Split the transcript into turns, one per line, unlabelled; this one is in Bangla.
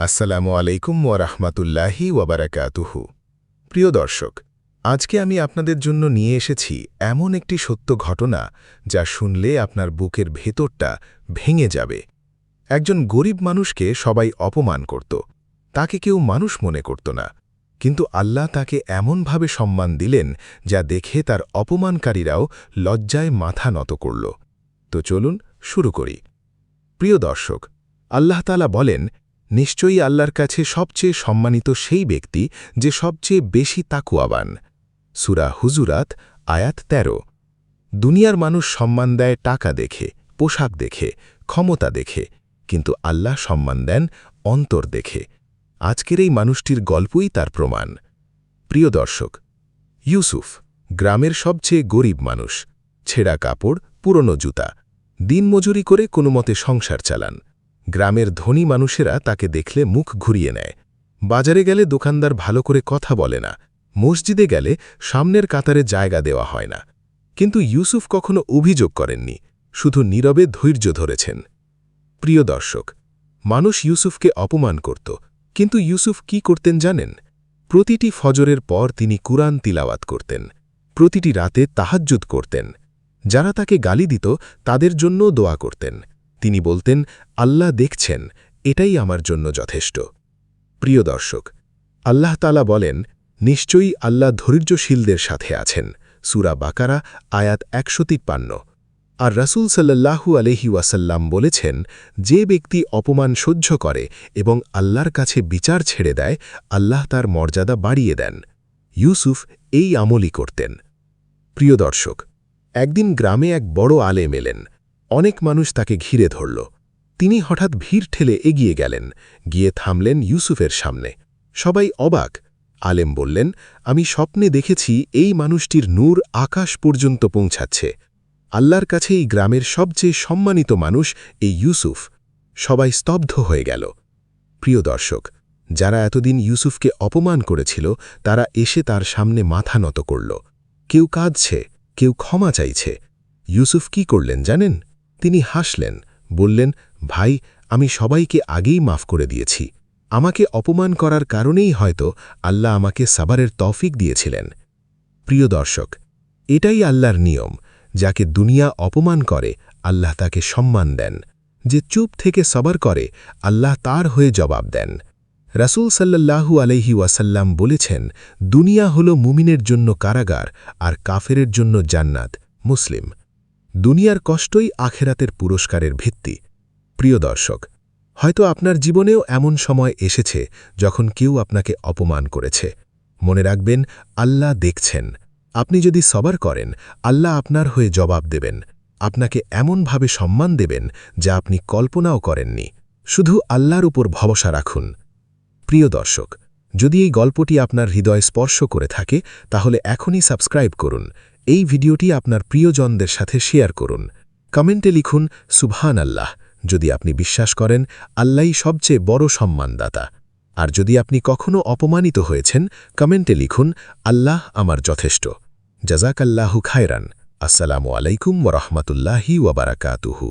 আসসালামু আলাইকুম ওয়া রাহমাতুল্লাহি ওয়া বারাকাতুহু। প্রিয় দর্শক, আজকে আমি আপনাদের জন্য নিয়ে এসেছি এমন একটি সত্য ঘটনা যা শুনলে আপনার বুকের ভেতরটা ভেঙে যাবে। একজন গরিব মানুষকে সবাই অপমান করত, তাকে কেউ মানুষ মনে করত না, কিন্তু আল্লাহ তাকে এমনভাবে সম্মান দিলেন যা দেখে তার অপমানকারীরাও লজ্জায় মাথা নত করল। তো চলুন শুরু করি। প্রিয় দর্শক, আল্লাহ তাআলা বলেন, নিশ্চয়ই আল্লাহর কাছে সবচেয়ে সম্মানিত সেই ব্যক্তি যে সবচেয়ে বেশি তাকওয়াবান। সূরা হুজুরাত আয়াত ১৩। দুনিয়ার মানুষ সম্মান দেয় টাকা দেখে, পোশাক দেখে, ক্ষমতা দেখে, কিন্তু আল্লাহ সম্মান দেন অন্তর দেখে। আজকের এই মানুষটির গল্পই তার প্রমাণ। প্রিয় দর্শক, ইউসুফ গ্রামের সবচেয়ে গরিব মানুষ। ছেঁড়া কাপড়, পুরনো জুতা, দিনমজুরি করে কোনোমতে সংসার চালান। গ্রামের ধনী মানুষেরা তাকে দেখলে মুখ ঘুরিয়ে নেয়। বাজারে গেলে দোকানদার ভালো করে কথা বলে না, মসজিদে গেলে সামনের কাতারে জায়গা দেওয়া হয় না। কিন্তু ইউসুফ কখনো অভিযোগ করেননি, শুধু নীরবে ধৈর্য ধরেছেন। প্রিয় দর্শক, মানুষ ইউসুফকে অপমান করত, কিন্তু ইউসুফ কি করতেন জানেন? প্রতিটি ফজরের পর তিনি কুরআন তিলাওয়াত করতেন, প্রতিটি রাতে তাহাজ্জুদ করতেন। যারা তাকে গালি দিত তাদের জন্যও দোয়া করতেন। তিনি বলতেন, আল্লাহ দেখছেন, এটাই আমার জন্য যথেষ্ট। প্রিয় দর্শক, আল্লাহ তাআলা বলেন, নিশ্চয়ই আল্লাহ ধৈর্যশীলদের সাথে আছেন। সূরা বাকারা আয়াত ১৫৩। আর রাসূল সাল্লাল্লাহু আলাইহি ওয়াসাল্লাম বলেছেন, যে ব্যক্তি অপমান সহ্য করে এবং আল্লাহর কাছে বিচার ছেড়ে দেয়, আল্লাহ তার মর্যাদা বাড়িয়ে দেন। ইউসুফ এই আমলই করতেন। প্রিয় দর্শক, একদিন গ্রামে এক বড় আলেম এলেন। অনেক মানুষ তাকে ঘিরে ধরল। তিনি হঠাৎ ভিড় ঠেলে এগিয়ে গেলেন, গিয়ে থামলেন ইউসুফের সামনে। সবাই অবাক। আলেম বললেন, আমি স্বপ্নে দেখেছি এই মানুষটির নূর আকাশ পর্যন্ত পৌঁছাচ্ছে। আল্লাহর কাছে এই গ্রামের সবচেয়ে সম্মানিত মানুষ এই ইউসুফ। সবাই স্তব্ধ হয়ে গেল। প্রিয় দর্শক, যারা এতদিন ইউসুফকে অপমান করেছিল তারা এসে তার সামনে মাথা নত করল। কেউ কাঁদছে, কেউ ক্ষমা চাইছে। ইউসুফ কি করলেন জানেন? তিনি হাসলেন, বললেন, ভাই, আমি সবাইকে আগেই মাফ করে দিয়েছি। আমাকে অপমান করার কারণেই হয়তো আল্লাহ আমাকে সাবরের তৌফিক দিয়েছিলেন। প্রিয় দর্শক, এটাই আল্লাহর নিয়ম। যাকে দুনিয়া অপমান করে আল্লাহ তাকে সম্মান দেন। যে চুপ থেকে সবর করে আল্লাহ তার হয়ে জবাব দেন। রাসূল সাল্লাল্লাহু আলাইহি ওয়াসাল্লাম বলেছেন, দুনিয়া হল মুমিনের জন্য কারাগার আর কাফেরের জন্য জান্নাত। মুসলিম। দুনিয়ার কষ্টই আখেরাতের পুরস্কারের ভিত্তি। প্রিয় দর্শক, হয়তো আপনার জীবনেও এমন সময় এসেছে যখন কেউ আপনাকে অপমান করেছে। মনে রাখবেন, আল্লাহ দেখছেন। আপনি যদি সবর করেন, আল্লাহ আপনার হয়ে জবাব দেবেন। আপনাকে এমনভাবে সম্মান দেবেন যা আপনি কল্পনাও করেননি। শুধু আল্লাহর উপর ভরসা রাখুন। প্রিয় দর্শক, যদি এই গল্পটি আপনার হৃদয় স্পর্শ করে থাকে তাহলে এখনই সাবস্ক্রাইব করুন। এই ভিডিওটি আপনার প্রিয়জনদের সাথে শেয়ার করুন। কমেন্টে লিখুন সুবহানাল্লাহ যদি আপনি বিশ্বাস করেন আল্লাহই সবচেয়ে বড় সম্মানদাতা। আর যদি আপনি কখনো অপমানিত হয়েছেন, কমেন্টে লিখুন, আল্লাহ আমার যথেষ্ট। জাযাকাল্লাহু খায়রান। আসসালামু আলাইকুম ওয়া রাহমাতুল্লাহি ওয়া বারাকাতুহু।